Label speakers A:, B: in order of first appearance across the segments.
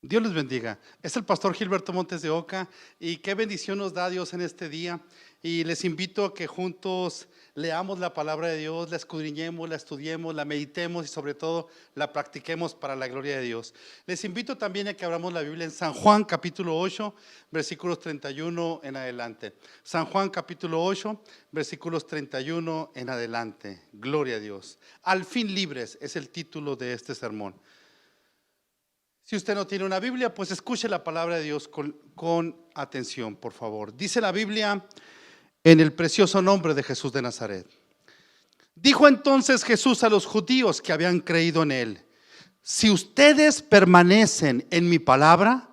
A: Dios les bendiga. Es el pastor Gilberto Montes de Oca y qué bendición nos da Dios en este día. Y les invito a que juntos leamos la palabra de Dios, la escudriñemos, la estudiemos, la meditemos y sobre todo la practiquemos para la gloria de Dios. Les invito también a que abramos la Biblia en San Juan capítulo 8, versículos 31 en adelante. San Juan capítulo 8, versículos 31 en adelante. Gloria a Dios. Al fin libres es el título de este sermón. Si usted no tiene una Biblia, pues escuche la palabra de Dios con atención, por favor. Dice la Biblia en el precioso nombre de Jesús de Nazaret. Dijo entonces Jesús a los judíos que habían creído en él: si ustedes permanecen en mi palabra,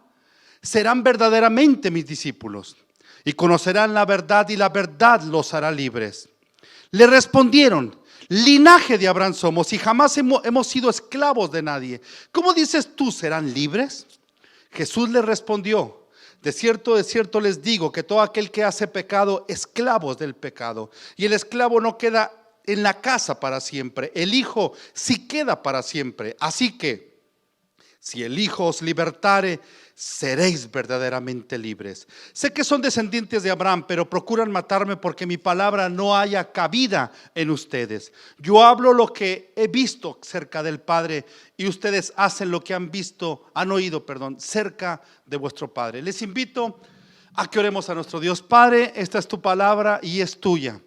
A: serán verdaderamente mis discípulos y conocerán la verdad y la verdad los hará libres. Le respondieron: linaje de Abraham somos y jamás hemos sido esclavos de nadie. ¿Cómo dices tú, serán libres? Jesús le respondió: de cierto les digo que todo aquel que hace pecado, esclavo es del pecado. Y el esclavo no queda en la casa para siempre, el Hijo sí queda para siempre. Así que si el Hijo os libertare, seréis verdaderamente libres. Sé que son descendientes de Abraham, pero procuran matarme porque mi palabra no haya cabida en ustedes. Yo hablo lo que he visto cerca del Padre y ustedes hacen lo que han oído, cerca de vuestro Padre. Les invito a que oremos a nuestro Dios. Padre, esta es tu palabra y es tuya.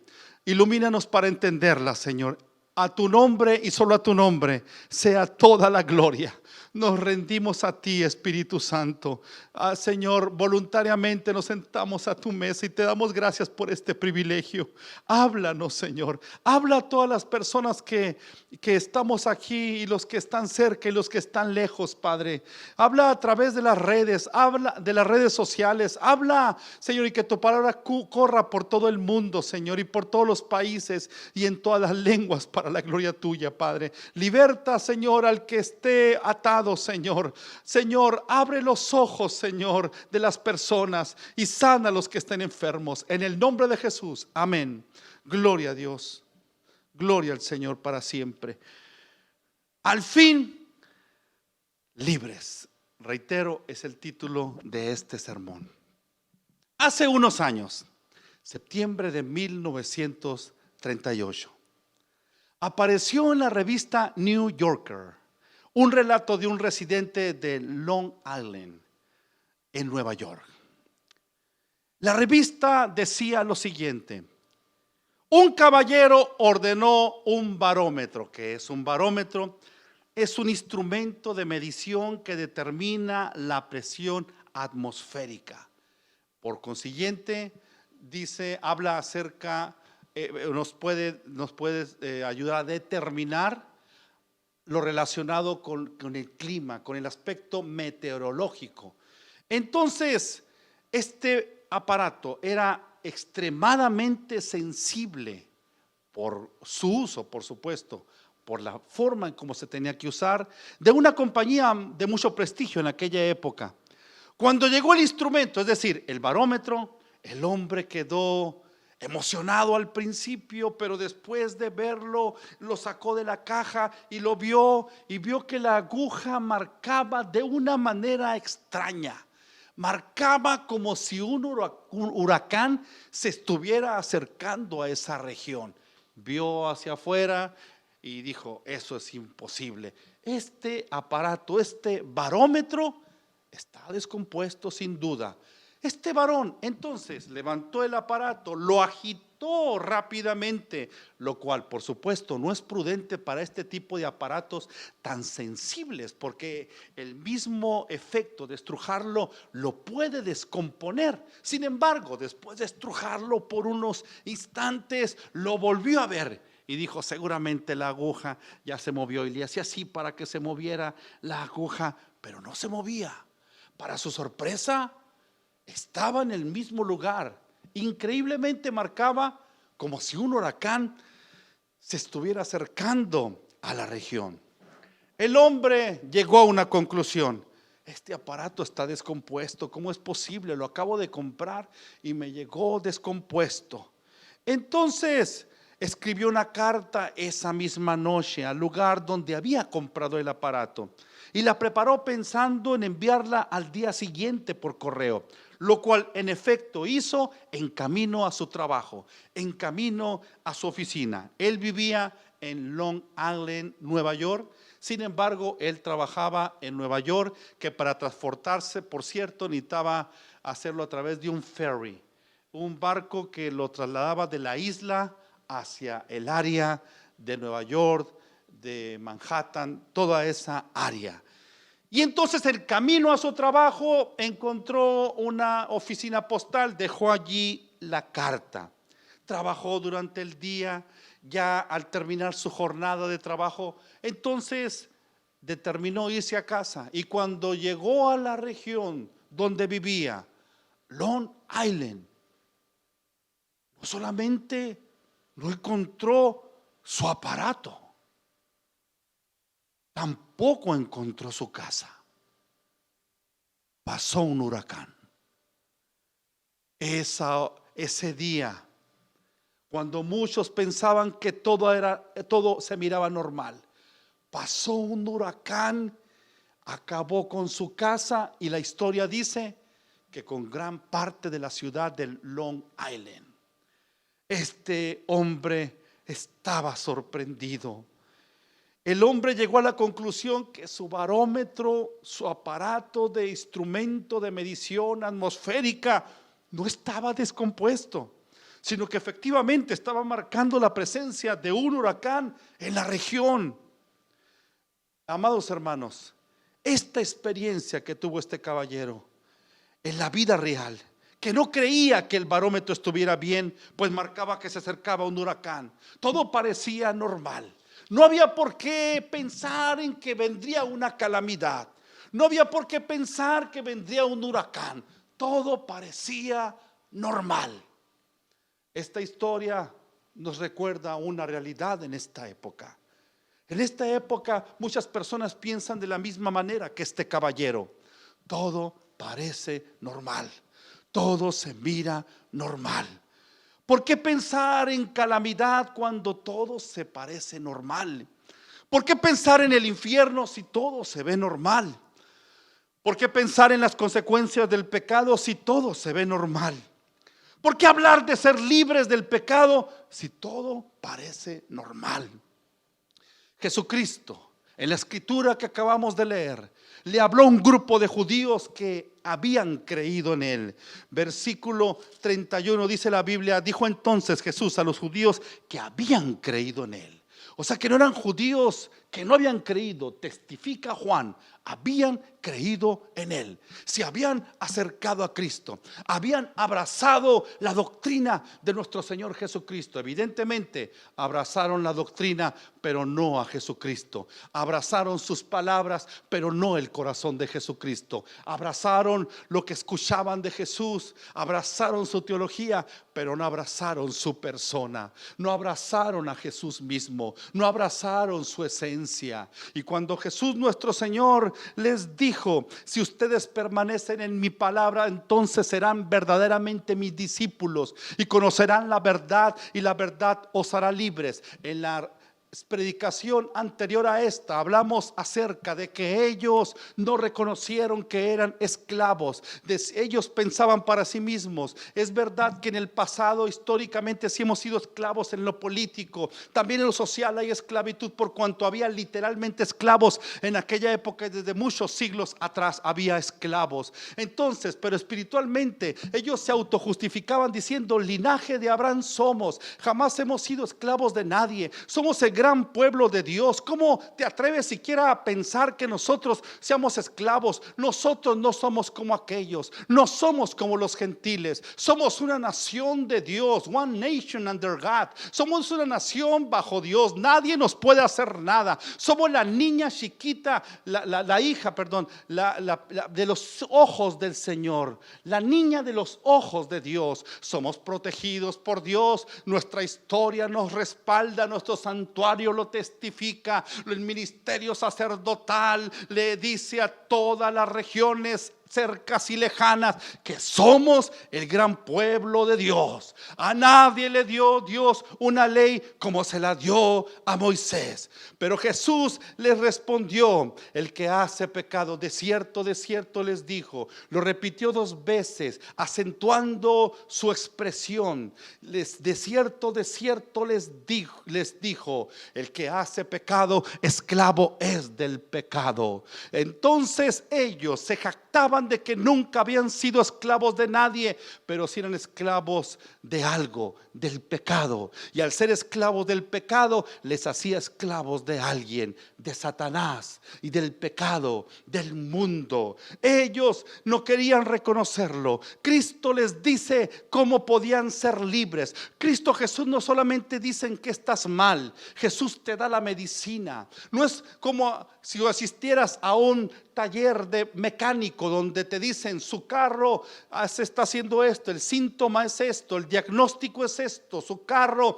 A: Ilumínanos para entenderla, Señor. A tu nombre y solo a tu nombre sea toda la gloria. Nos rendimos a ti, Espíritu Santo. Señor, voluntariamente nos sentamos a tu mesa y te damos gracias por este privilegio. Háblanos, Señor. Habla a todas las personas que estamos aquí y los que están cerca y los que están lejos, Padre. Habla a través de las redes, habla de las redes sociales. Habla, Señor, y que tu palabra corra por todo el mundo, Señor, y por todos los países y en todas las lenguas para la gloria tuya, Padre. Liberta, Señor, al que esté atado, Señor. Señor, abre los ojos, Señor, de las personas y sana a los que estén enfermos. En el nombre de Jesús, amén. Gloria a Dios. Gloria al Señor para siempre. Al fin, libres. Reitero, es el título de este sermón. Hace unos años, septiembre de 1938, apareció en la revista New Yorker un relato de un residente de Long Island, en Nueva York. La revista decía lo siguiente: un caballero ordenó un barómetro. ¿Qué es un barómetro? Es un instrumento de medición que determina la presión atmosférica. Por consiguiente, habla acerca, nos puede ayudar a determinar lo relacionado con el clima, con el aspecto meteorológico. Entonces, este aparato era extremadamente sensible por su uso, por supuesto, por la forma en cómo se tenía que usar, de una compañía de mucho prestigio en aquella época. Cuando llegó el instrumento, es decir, el barómetro, el hombre quedó emocionado al principio, pero después de verlo, lo sacó de la caja y lo vio, y vio que la aguja marcaba de una manera extraña. Marcaba como si un huracán se estuviera acercando a esa región. Vio hacia afuera y dijo: eso es imposible. Este aparato, este barómetro, está descompuesto sin duda. Este varón entonces levantó el aparato, lo agitó rápidamente, lo cual por supuesto no es prudente para este tipo de aparatos tan sensibles, porque el mismo efecto de estrujarlo lo puede descomponer. Sin embargo, después de estrujarlo por unos instantes, lo volvió a ver y dijo: seguramente la aguja ya se movió, y le hacía así para que se moviera la aguja, pero no se movía. Para su sorpresa, estaba en el mismo lugar. Increíblemente marcaba como si un huracán se estuviera acercando a la región. El hombre llegó a una conclusión: este aparato está descompuesto. ¿Cómo es posible? Lo acabo de comprar y me llegó descompuesto. Entonces escribió una carta esa misma noche al lugar donde había comprado el aparato y la preparó pensando en enviarla al día siguiente por correo, lo cual en efecto hizo en camino a su trabajo, en camino a su oficina. Él vivía en Long Island, Nueva York. Sin embargo, él trabajaba en Nueva York, que para transportarse, por cierto, necesitaba hacerlo a través de un ferry, un barco que lo trasladaba de la isla hacia el área de Nueva York, de Manhattan, toda esa área. Y entonces, el camino a su trabajo, encontró una oficina postal, dejó allí la carta. Trabajó durante el día. Ya al terminar su jornada de trabajo, entonces determinó irse a casa, y cuando llegó a la región donde vivía, Long Island, no solamente no encontró su aparato, tampoco encontró su casa. Pasó un huracán. Ese día, cuando muchos pensaban que todo se miraba normal, pasó un huracán, acabó con su casa, y la historia dice que con gran parte de la ciudad de Long Island. Este hombre estaba sorprendido. El hombre llegó a la conclusión que su barómetro, su aparato de instrumento de medición atmosférica, no estaba descompuesto, sino que efectivamente estaba marcando la presencia de un huracán en la región. Amados hermanos, esta experiencia que tuvo este caballero en la vida real, que no creía que el barómetro estuviera bien, pues marcaba que se acercaba un huracán, todo parecía normal. No había por qué pensar en que vendría una calamidad, no había por qué pensar que vendría un huracán, todo parecía normal. Esta historia nos recuerda una realidad en esta época. En esta época muchas personas piensan de la misma manera que este caballero. Todo parece normal, todo se mira normal. ¿Por qué pensar en calamidad cuando todo se parece normal? ¿Por qué pensar en el infierno si todo se ve normal? ¿Por qué pensar en las consecuencias del pecado si todo se ve normal? ¿Por qué hablar de ser libres del pecado si todo parece normal? Jesucristo, en la escritura que acabamos de leer, le habló a un grupo de judíos que habían creído en él. Versículo 31 dice la Biblia: dijo entonces Jesús a los judíos que habían creído en él. O sea que no eran judíos que no habían creído, testifica Juan, habían creído en él, se habían acercado a Cristo, habían abrazado la doctrina de nuestro Señor Jesucristo. Evidentemente abrazaron la doctrina, pero no a Jesucristo. Abrazaron sus palabras, pero no el corazón de Jesucristo. Abrazaron lo que escuchaban de Jesús, abrazaron su teología, pero no abrazaron su persona, no abrazaron a Jesús mismo, no abrazaron su esencia. Y cuando Jesús nuestro Señor les dijo: si ustedes permanecen en mi palabra, entonces serán verdaderamente mis discípulos y conocerán la verdad, y la verdad os hará libres. En la predicación anterior a esta hablamos acerca de que ellos no reconocieron que eran esclavos. Ellos pensaban para sí mismos. Es verdad que en el pasado históricamente sí hemos sido esclavos en lo político, también en lo social hay esclavitud, por cuanto había literalmente esclavos en aquella época. Desde muchos siglos atrás había esclavos. Entonces, pero espiritualmente ellos se autojustificaban diciendo: linaje de Abraham somos, jamás hemos sido esclavos de nadie, somos el gran pueblo de Dios. ¿Cómo te atreves siquiera a pensar que nosotros seamos esclavos? Nosotros no somos como aquellos, no somos como los gentiles, somos una nación de Dios, one nation under God. Somos una nación bajo Dios, nadie nos puede hacer nada. Somos la niña chiquita, la hija, perdón, de los ojos del Señor, la niña de los ojos de Dios. Somos protegidos por Dios, nuestra historia nos respalda, nuestro santuario lo testifica, el ministerio sacerdotal le dice a todas las regiones cercas y lejanas, que somos el gran pueblo de Dios. A nadie le dio Dios una ley como se la dio a Moisés. Pero Jesús les respondió: el que hace pecado, de cierto les dijo, lo repitió 2 veces, acentuando su expresión. De cierto les dijo, el que hace pecado, esclavo es del pecado. Entonces ellos se jactaban de que nunca habían sido esclavos de nadie, pero sí eran esclavos de algo, del pecado. Y al ser esclavos del pecado, les hacía esclavos de alguien, de Satanás y del pecado, del mundo. Ellos no querían reconocerlo. Cristo les dice cómo podían ser libres. Cristo Jesús no solamente dicen que estás mal, Jesús te da la medicina. No es como si asistieras a un taller de mecánico donde te dicen su carro se está haciendo esto, el síntoma es esto, el diagnóstico es esto, su carro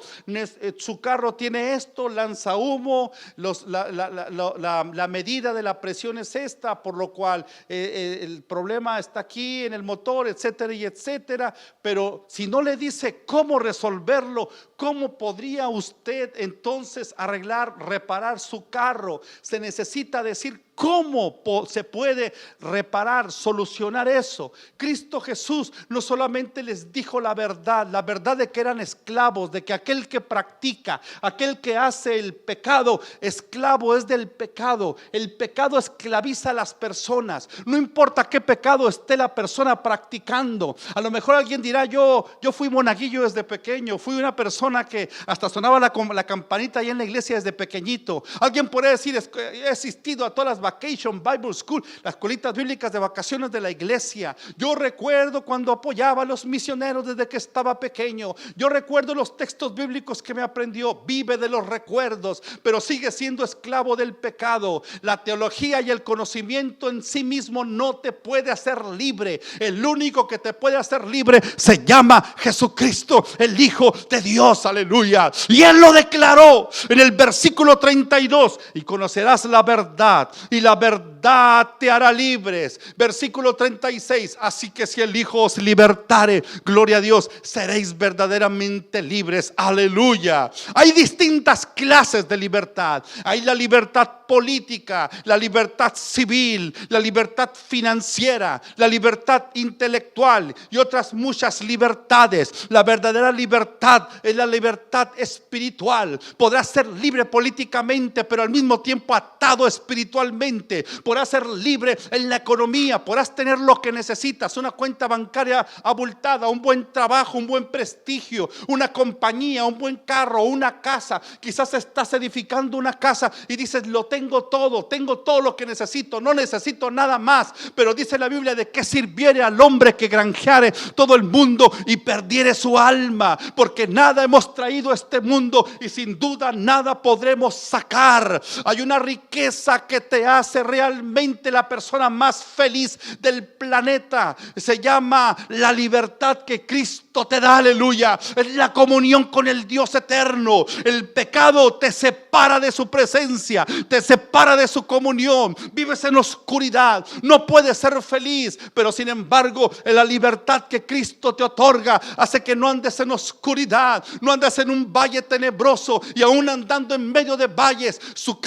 A: tiene esto, lanza humo, la medida de la presión es esta, por lo cual el problema está aquí en el motor, etcétera y etcétera. Pero si no le dice cómo resolverlo, ¿cómo podría usted entonces arreglar, reparar su carro? Se necesita decir cómo se puede reparar, solucionar eso. Cristo Jesús no solamente les dijo la verdad de que eran esclavos, de que aquel que practica, aquel que hace el pecado, esclavo es del pecado. El pecado esclaviza a las personas. No importa qué pecado esté la persona practicando. A lo mejor alguien dirá, yo fui monaguillo desde pequeño, fui una persona que hasta sonaba la campanita ahí en la iglesia desde pequeñito. Alguien podría decir, he asistido a todas las Vacation Bible School, las escuelitas bíblicas de vacaciones de la iglesia. Yo recuerdo cuando apoyaba a los misioneros desde que estaba pequeño. Yo recuerdo los textos bíblicos que me aprendió. Vive de los recuerdos, pero sigue siendo esclavo del pecado. La teología y el conocimiento en sí mismo no te puede hacer libre. El único que te puede hacer libre se llama Jesucristo, el Hijo de Dios, aleluya. Y Él lo declaró en el versículo 32: y conocerás la verdad, y la verdad te hará libres. Versículo 36: así que si el Hijo os libertare, gloria a Dios, seréis verdaderamente libres, aleluya. Hay distintas clases de libertad. Hay la libertad política, la libertad civil, la libertad financiera, la libertad intelectual y otras muchas libertades. La verdadera libertad es la libertad espiritual. Podrás ser libre políticamente, pero al mismo tiempo atado espiritualmente. Podrás ser libre en la economía, podrás tener lo que necesitas, una cuenta bancaria abultada, un buen trabajo, un buen prestigio, una compañía, un buen carro, una casa. Quizás estás edificando una casa y dices, tengo todo lo que necesito, no necesito nada más. Pero dice la Biblia, de qué sirviere al hombre que granjeare todo el mundo y perdiere su alma, porque nada hemos traído a este mundo y sin duda nada podremos sacar. Hay una riqueza que te hace realmente la persona más feliz del planeta. Se llama la libertad que Cristo te da, aleluya. Es la comunión con el Dios eterno. El pecado te separa de su presencia, te separa de su comunión. Vives en oscuridad, no puedes ser feliz, pero sin embargo la libertad que Cristo te otorga hace que no andes en oscuridad, no andes en un valle tenebroso. Y aún andando en medio de valles, su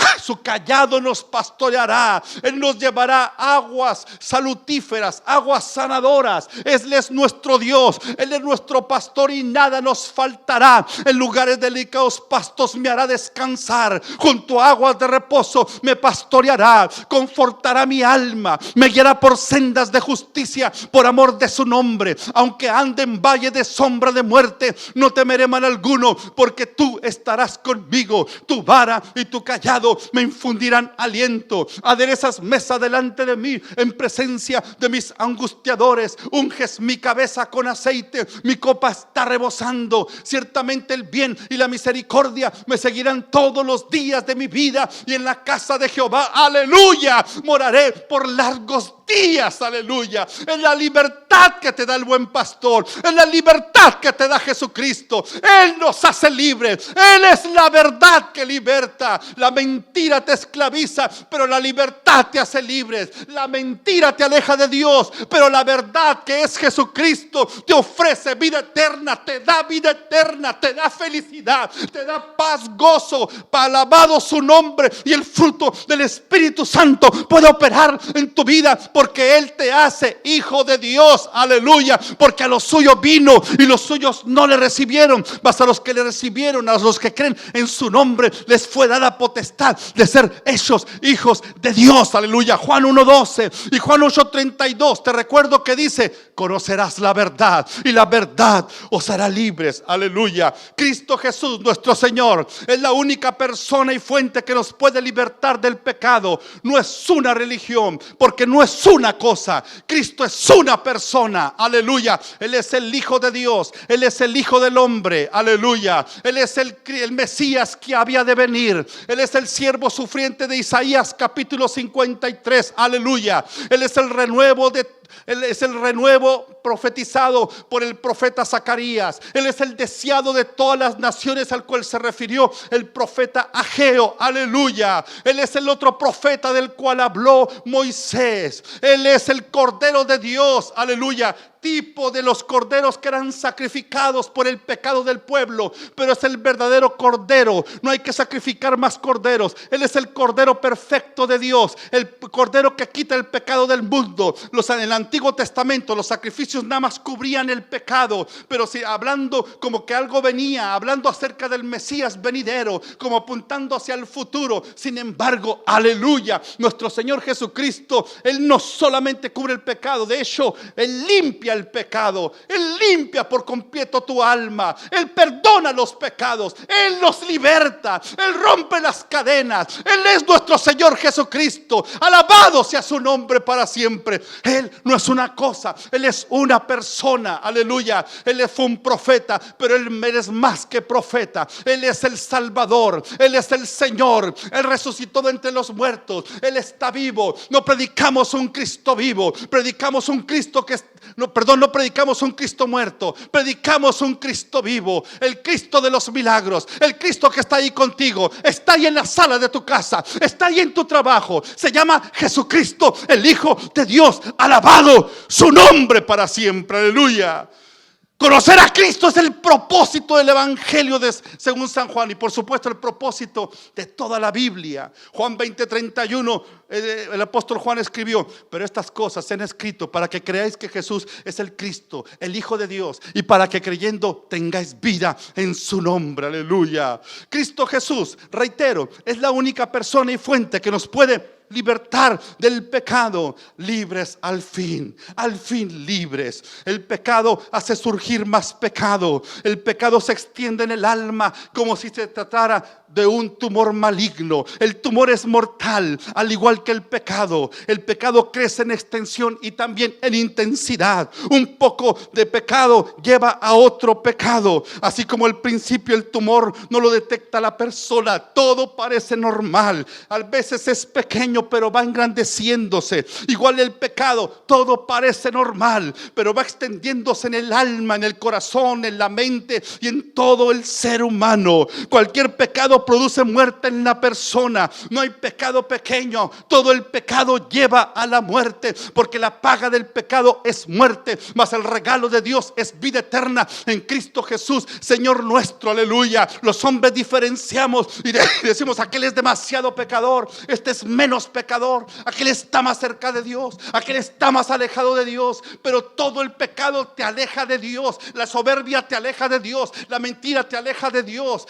A: callado nos pastoreará. Él nos llevará aguas salutíferas, aguas sanadoras. Él es nuestro Dios, Él es nuestro pastor y nada nos faltará. En lugares delicados pastos me hará descansar, junto a aguas de reposo me pastoreará. Confortará mi alma, me guiará por sendas de justicia por amor de su nombre. Aunque ande en valle de sombra de muerte, no temeré mal alguno, porque tú estarás conmigo. Tu vara y tu callado me infundirán aliento. Aderezas mesa delante de mí en presencia de mis angustiadores. Unges mi cabeza con aceite, mi copa está rebosando. Ciertamente el bien y la misericordia me seguirán todos los días de mi vida, y en la casa de Jehová, aleluya, moraré por largos días, aleluya. Es la libertad que te da el buen pastor, es la libertad que te da Jesucristo. Él nos hace libres, Él es la verdad que liberta. La mentira te esclaviza, pero la libertad te hace libres. La mentira te aleja de Dios, pero la verdad, que es Jesucristo, te ofrece vida eterna, te da vida eterna, te da felicidad, te da paz, gozo. Alabado su nombre. Y el fruto del Espíritu Santo puede operar en tu vida, porque Él te hace hijo de Dios, aleluya. Porque a los suyos vino y los suyos no le recibieron, mas a los que le recibieron, a los que creen en su nombre, les fue dada potestad de ser hechos hijos de Dios, aleluya. Juan 1:12 y Juan 8:32, te recuerdo que dice: conocerás la verdad y la verdad os hará libres, aleluya. Cristo Jesús, nuestro Señor, es la única persona y fuente que nos puede libertar del pecado. No es una religión, porque no es una cosa. Cristo es una persona, aleluya. Él es el Hijo de Dios, Él es el Hijo del hombre, aleluya. Él es el Mesías que había de venir. Él es el siervo sufriente de Isaías capítulo 53, aleluya. Él es el renuevo profetizado por el profeta Zacarías. Él es el deseado de todas las naciones, al cual se refirió el profeta Ageo, aleluya. Él es el otro profeta del cual habló Moisés. Él es el Cordero de Dios, aleluya, tipo de los corderos que eran sacrificados por el pecado del pueblo, pero es el verdadero cordero. No hay que sacrificar más corderos. Él es el cordero perfecto de Dios, el cordero que quita el pecado del mundo. En el Antiguo Testamento los sacrificios nada más cubrían el pecado, pero si hablando como que algo venía, hablando acerca del Mesías venidero, como apuntando hacia el futuro. Sin embargo, aleluya, nuestro Señor Jesucristo, Él no solamente cubre el pecado, de hecho Él limpia el pecado. Él limpia por completo tu alma. Él perdona los pecados. Él nos liberta. Él rompe las cadenas. Él es nuestro Señor Jesucristo. Alabado sea su nombre para siempre. Él no es una cosa, Él es una persona, aleluya. Él fue un profeta, pero Él es más que profeta. Él es el Salvador, Él es el Señor. Él resucitó de entre los muertos. Él está vivo. No predicamos un Cristo vivo, predicamos un Cristo que no predicamos un Cristo muerto, predicamos un Cristo vivo, el Cristo de los milagros, el Cristo que está ahí contigo, está ahí en la sala de tu casa, está ahí en tu trabajo. Se llama Jesucristo, el Hijo de Dios. Alabado su nombre para siempre, aleluya. Conocer a Cristo es el propósito del Evangelio según San Juan, y por supuesto el propósito de toda la Biblia. Juan 20:31, el apóstol Juan escribió: pero estas cosas se han escrito para que creáis que Jesús es el Cristo, el Hijo de Dios, y para que creyendo tengáis vida en su nombre, aleluya. Cristo Jesús, reitero, es la única persona y fuente que nos puede libertar del pecado. Libres al fin libres. El pecado hace surgir más pecado. El pecado se extiende en el alma como si se tratara de un tumor maligno. El tumor es mortal, al igual que el pecado. El pecado crece en extensión y también en intensidad. Un poco de pecado lleva a otro pecado. Así como al principio el tumor no lo detecta la persona, todo parece normal. A veces es pequeño, pero va engrandeciéndose. Igual el pecado, todo parece normal, pero va extendiéndose en el alma, en el corazón, en la mente y en todo el ser humano. Cualquier pecado produce muerte en la persona. No hay pecado pequeño. Todo el pecado lleva a la muerte, porque la paga del pecado es muerte, mas el regalo de Dios es vida eterna en Cristo Jesús, Señor nuestro, aleluya. Los hombres diferenciamos y decimos: aquel es demasiado pecador, este es menos pecador, aquel está más cerca de Dios, aquel está más alejado de Dios. Pero todo el pecado te aleja de Dios. La soberbia te aleja de Dios, la mentira te aleja de Dios,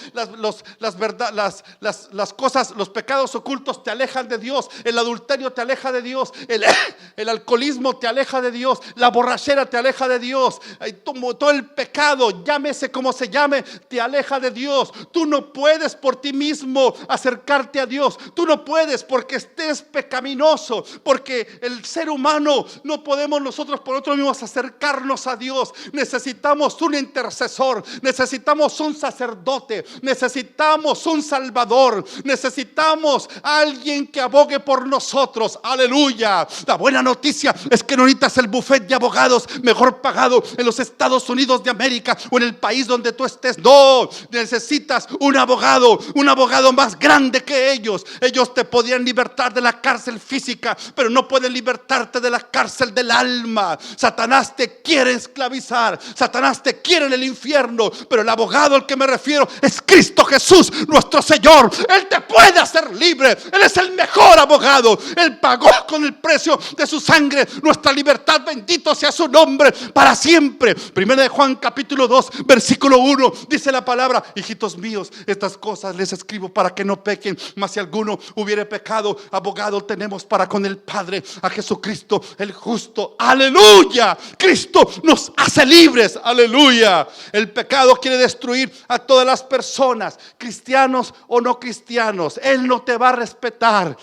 A: las cosas, los pecados ocultos te alejan de Dios. El adulterio te aleja de Dios. El alcoholismo te aleja de Dios. La borrachera te aleja de Dios. Todo el pecado, llámese como se llame, te aleja de Dios. Tú no puedes por ti mismo acercarte a Dios. Tú no puedes porque estés pecaminoso, porque el ser humano no podemos nosotros por nosotros mismos acercarnos a Dios. Necesitamos un intercesor, necesitamos un sacerdote, necesitamos un Salvador. Necesitamos a alguien que abogue por nosotros. Aleluya. La buena noticia es que no necesitas el buffet de abogados mejor pagado en los Estados Unidos de América o en el país donde tú estés. No, necesitas un abogado más grande que ellos. Ellos te podrían libertar de la cárcel física, pero no pueden libertarte de la cárcel del alma. Satanás te quiere esclavizar, Satanás te quiere en el infierno, pero el abogado al que me refiero es Cristo Jesús, nuestro Señor. Él te puede hacer libre. Él es el mejor abogado. Él pagó con el precio de su sangre nuestra libertad. Bendito sea su nombre para siempre. Primera de Juan capítulo 2 versículo 1 dice la palabra: hijitos míos, estas cosas les escribo para que no pequen, mas si alguno hubiere pecado, abogado tenemos para con el Padre, a Jesucristo el justo. Aleluya. Cristo nos hace libres. Aleluya. El pecado quiere destruir a todas las personas, cristianos o no cristianos. Él no te va a respetar.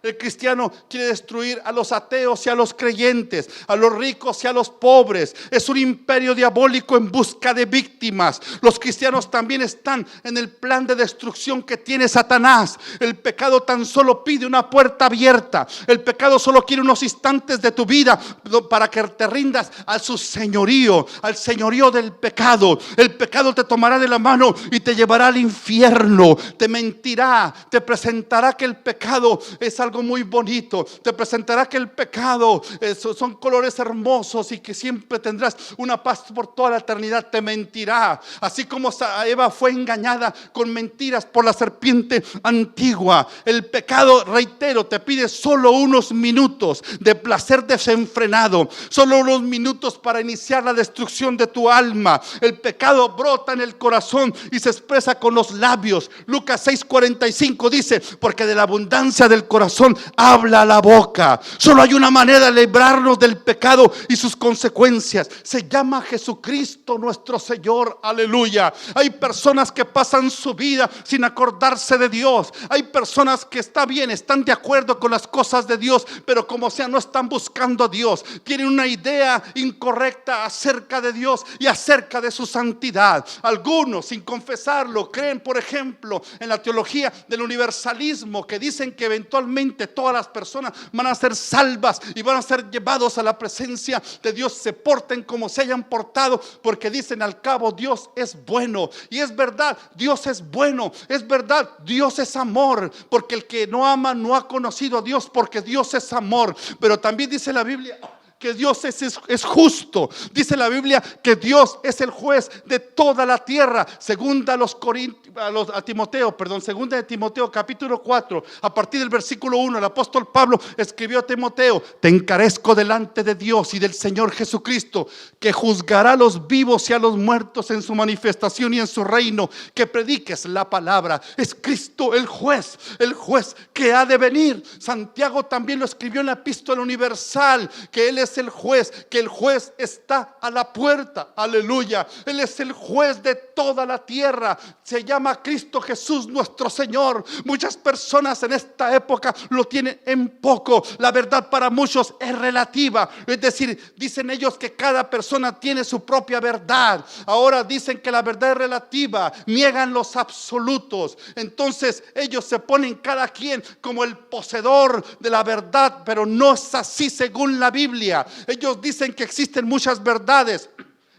A: El cristiano quiere destruir a los ateos y a los creyentes, a los ricos y a los pobres. Es un imperio diabólico en busca de víctimas. Los cristianos también están en el plan de destrucción que tiene Satanás. El pecado tan solo pide una puerta abierta. El pecado solo quiere unos instantes de tu vida para que te rindas a su señorío, al señorío del pecado. El pecado te tomará de la mano y te llevará al infierno. Te mentirá, te presentará que el pecado es algo muy bonito, te presentará que el pecado son colores hermosos y que siempre tendrás una paz por toda la eternidad. Te mentirá, así como Eva fue engañada con mentiras por la serpiente antigua. El pecado, reitero, te pide solo unos minutos de placer desenfrenado, solo unos minutos para iniciar la destrucción de tu alma. El pecado brota en el corazón y se expresa con los labios. Lucas 6:45 dice: porque de la abundancia del corazón habla la boca. Solo hay una manera de librarnos del pecado y sus consecuencias. Se llama Jesucristo nuestro Señor. Aleluya. Hay personas que pasan su vida sin acordarse de Dios. Hay personas que está bien, están de acuerdo con las cosas de Dios, pero como sea no están buscando a Dios. Tienen una idea incorrecta acerca de Dios y acerca de su santidad. Algunos, sin confesarlo, creen, por ejemplo, en la teología del universalismo, que dicen que eventualmente todas las personas van a ser salvas y van a ser llevados a la presencia de Dios, se porten como se hayan portado, porque dicen: al cabo Dios es bueno. Y es verdad, Dios es bueno. Es verdad, Dios es amor, porque el que no ama no ha conocido a Dios, porque Dios es amor. Pero también dice la Biblia que Dios es justo. Dice la Biblia que Dios es el juez de toda la tierra. Segunda de Timoteo capítulo 4, a partir del versículo 1, el apóstol Pablo escribió a Timoteo: te encarezco delante de Dios y del Señor Jesucristo, que juzgará a los vivos y a los muertos en su manifestación y en su reino, que prediques la palabra. Es Cristo el juez que ha de venir. Santiago también lo escribió en la epístola universal, que Él es el juez, que el juez está a la puerta. Aleluya. Él es el juez de toda la tierra. Se llama Cristo Jesús nuestro Señor. Muchas personas en esta época lo tienen en poco. La verdad para muchos es relativa. Es decir, dicen ellos que cada persona tiene su propia verdad. Ahora dicen que la verdad es relativa. Niegan los absolutos. Entonces ellos se ponen cada quien como el poseedor de la verdad, pero no es así según la Biblia. Ellos dicen que existen muchas verdades.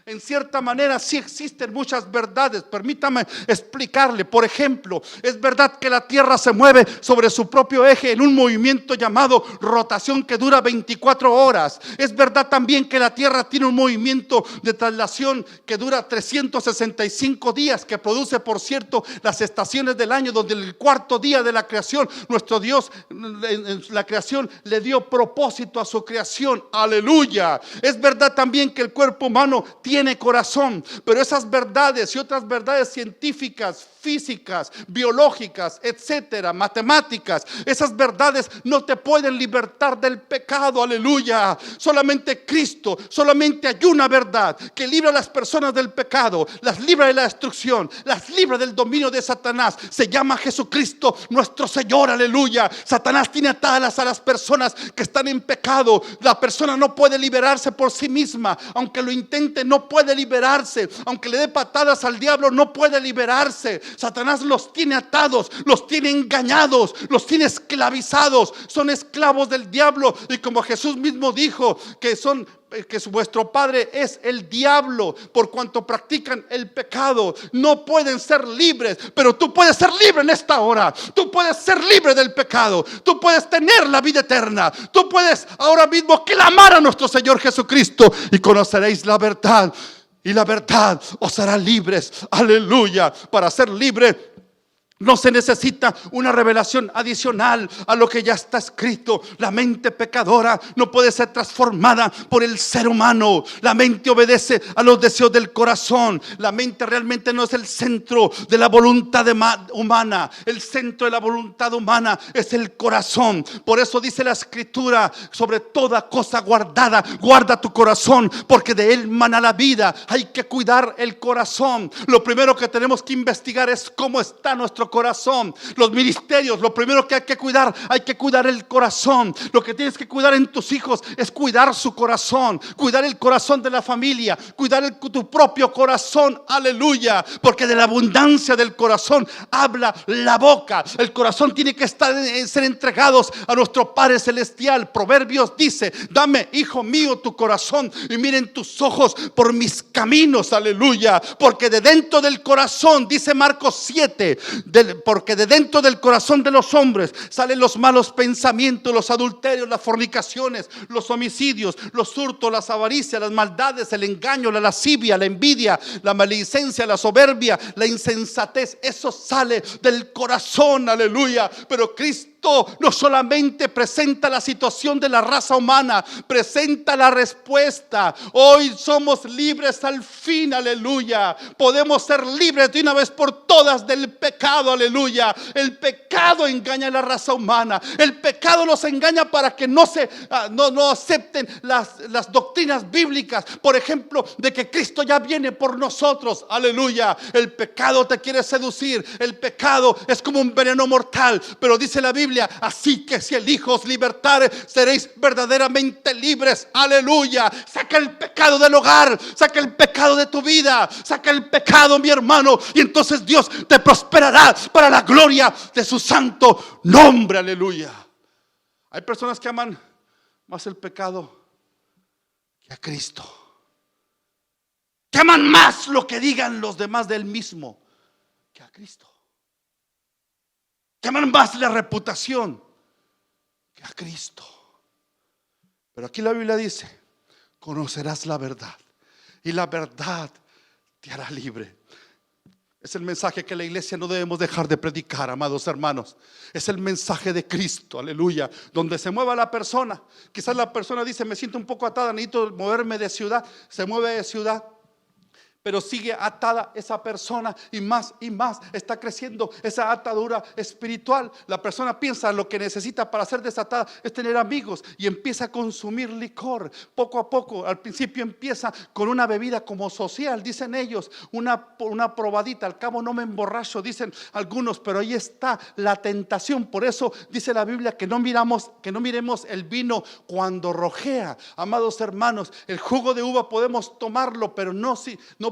A: En cierta manera sí existen muchas verdades. Permítame explicarle. Por ejemplo, es verdad que la tierra se mueve sobre su propio eje en un movimiento llamado rotación que dura 24 horas. Es verdad también que la tierra tiene un movimiento de traslación que dura 365 días, que produce, por cierto, las estaciones del año, donde el cuarto día de la creación, nuestro Dios en la creación le dio propósito a su creación. Aleluya. Es verdad también que el cuerpo humano tiene corazón, pero esas verdades y otras verdades científicas, físicas, biológicas, etcétera, matemáticas, esas verdades no te pueden libertar del pecado. Aleluya. Solamente Cristo, solamente hay una verdad que libra a las personas del pecado, las libra de la destrucción, las libra del dominio de Satanás. Se llama Jesucristo nuestro Señor. Aleluya. Satanás tiene atadas a las personas que están en pecado. La persona no puede liberarse por sí misma, aunque lo intente, no no puede liberarse. Aunque le dé patadas al diablo, no puede liberarse. Satanás los tiene atados, los tiene engañados, los tiene esclavizados. Son esclavos del diablo. Y como Jesús mismo dijo que vuestro padre es el diablo, por cuanto practican el pecado, no pueden ser libres. Pero tú puedes ser libre en esta hora. Tú puedes ser libre del pecado. Tú puedes tener la vida eterna. Tú puedes ahora mismo clamar a nuestro Señor Jesucristo y conoceréis la verdad, y la verdad os hará libres. Aleluya. Para ser libre no se necesita una revelación adicional a lo que ya está escrito. La mente pecadora no puede ser transformada por el ser humano. La mente obedece a los deseos del corazón. La mente realmente no es el centro de la voluntad humana. El centro de la voluntad humana es el corazón. Por eso dice la escritura: sobre toda cosa guardada, guarda tu corazón, porque de él mana la vida. Hay que cuidar el corazón. Lo primero que tenemos que investigar es cómo está nuestro corazón. Los ministerios, lo primero que hay que cuidar el corazón. Lo que tienes que cuidar en tus hijos es cuidar su corazón, cuidar el corazón de la familia, cuidar tu propio corazón. Aleluya. Porque de la abundancia del corazón habla la boca. El corazón tiene que ser entregados a nuestro Padre Celestial. Proverbios dice: dame, hijo mío, tu corazón, y miren tus ojos por mis caminos. Aleluya. Porque de dentro del corazón, dice Marcos 7, porque de dentro del corazón de los hombres salen los malos pensamientos, los adulterios, las fornicaciones, los homicidios, los hurtos, las avaricias, las maldades, el engaño, la lascivia, la envidia, la maledicencia, la soberbia, la insensatez. Eso sale del corazón. Aleluya. Pero Cristo no solamente presenta la situación de la raza humana, presenta la respuesta. Hoy somos libres al fin. Aleluya. Podemos ser libres de una vez por todas del pecado. Aleluya. El pecado engaña a la raza humana. El pecado nos engaña para que no acepten las doctrinas bíblicas, por ejemplo, de que Cristo ya viene por nosotros. Aleluya. El pecado te quiere seducir. El pecado es como un veneno mortal. Pero dice la Biblia: así que si el Hijo os libertare, seréis verdaderamente libres. Aleluya. Saca el pecado del hogar, saca el pecado de tu vida, saca el pecado, mi hermano, y entonces Dios te prosperará para la gloria de su santo nombre. Aleluya. Hay personas que aman más el pecado que a Cristo, que aman más lo que digan los demás del mismo que a Cristo, que aman más la reputación que a Cristo. Pero aquí la Biblia dice: conocerás la verdad, y la verdad te hará libre. Es el mensaje que la iglesia no debemos dejar de predicar, amados hermanos. Es el mensaje de Cristo, aleluya. Donde se mueva la persona, quizás la persona dice: me siento un poco atada, necesito moverme de ciudad. Se mueve de ciudad, pero sigue atada esa persona, y más está creciendo esa atadura espiritual. La persona piensa lo que necesita para ser desatada es tener amigos, y empieza a consumir licor. Poco a poco, al principio empieza con una bebida como social, dicen ellos, una probadita, al cabo no me emborracho, dicen algunos, pero ahí está la tentación. Por eso dice la Biblia que no miremos el vino cuando rojea. Amados hermanos, el jugo de uva podemos tomarlo, pero no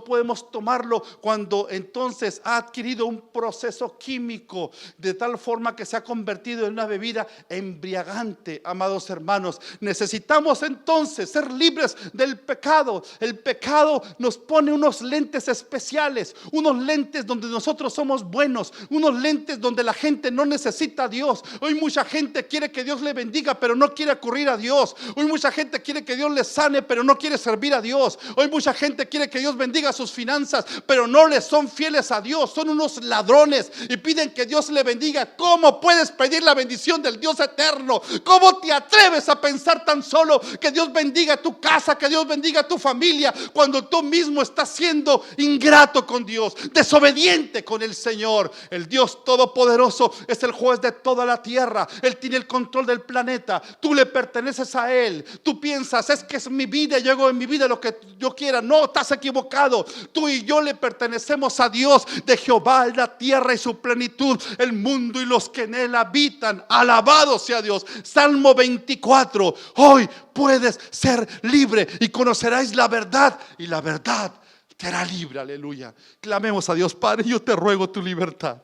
A: podemos tomarlo cuando entonces ha adquirido un proceso químico de tal forma que se ha convertido en una bebida embriagante. Amados hermanos, necesitamos entonces ser libres del pecado. El pecado nos pone unos lentes especiales, unos lentes donde nosotros somos buenos, unos lentes donde la gente no necesita a Dios. Hoy mucha gente quiere que Dios le bendiga, pero no quiere acudir a Dios. Hoy mucha gente quiere que Dios le sane, pero no quiere servir a Dios. Hoy mucha gente quiere que Dios bendiga sus finanzas, pero no le son fieles a Dios. Son unos ladrones y piden que Dios le bendiga. ¿Cómo puedes pedir la bendición del Dios eterno? ¿Cómo te atreves a pensar tan solo que Dios bendiga tu casa, que Dios bendiga tu familia, cuando tú mismo estás siendo ingrato con Dios, desobediente con el Señor? El Dios todopoderoso es el juez de toda la tierra. Él tiene el control del planeta. Tú le perteneces a Él. Tú piensas: es que es mi vida, yo hago en mi vida lo que yo quiera. No, estás equivocado. cielo. Tú y yo le pertenecemos a Dios. De Jehová es la tierra y su plenitud, el mundo y los que en él habitan. Alabado sea Dios. Salmo 24. Hoy puedes ser libre y conoceráis la verdad, y la verdad te hará libre. Aleluya. Clamemos a Dios. Padre, yo te ruego tu libertad.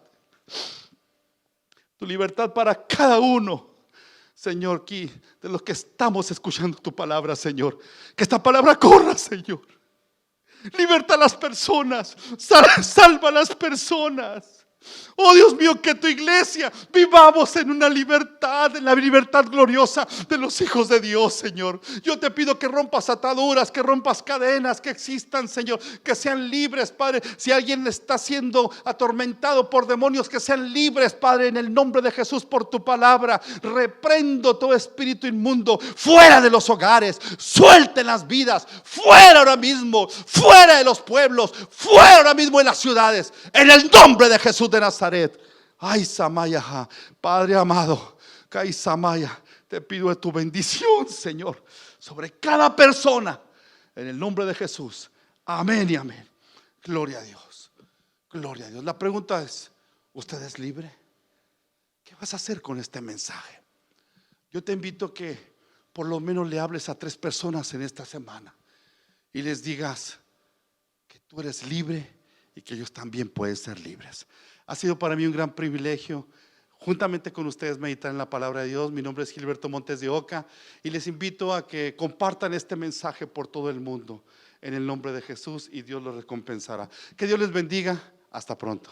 A: Tu libertad para cada uno, Señor, aquí de los que estamos escuchando tu palabra, Señor. Que esta palabra corra, Señor. Liberta a las personas, salva a las personas. Oh Dios mío, que tu iglesia vivamos en una libertad, en la libertad gloriosa de los hijos de Dios, Señor. Yo te pido que rompas ataduras, que rompas cadenas que existan, Señor, que sean libres, Padre. Si alguien está siendo atormentado por demonios, que sean libres, Padre, en el nombre de Jesús, por tu palabra. Reprendo todo espíritu inmundo fuera de los hogares, suelten las vidas, fuera ahora mismo, fuera de los pueblos, fuera ahora mismo en las ciudades, en el nombre de Jesús de Nazaret. Ay, Samaya, Padre amado, Kai Samaya, te pido de tu bendición, Señor, sobre cada persona, en el nombre de Jesús. Amén y amén. Gloria a Dios. Gloria a Dios. La pregunta es: ¿usted es libre? ¿Qué vas a hacer con este mensaje? Yo te invito a que por lo menos le hables a 3 personas en esta semana y les digas que tú eres libre y que ellos también pueden ser libres. Ha sido para mí un gran privilegio juntamente con ustedes meditar en la palabra de Dios. Mi nombre es Gilberto Montes de Oca y les invito a que compartan este mensaje por todo el mundo en el nombre de Jesús, y Dios los recompensará. Que Dios les bendiga. Hasta pronto.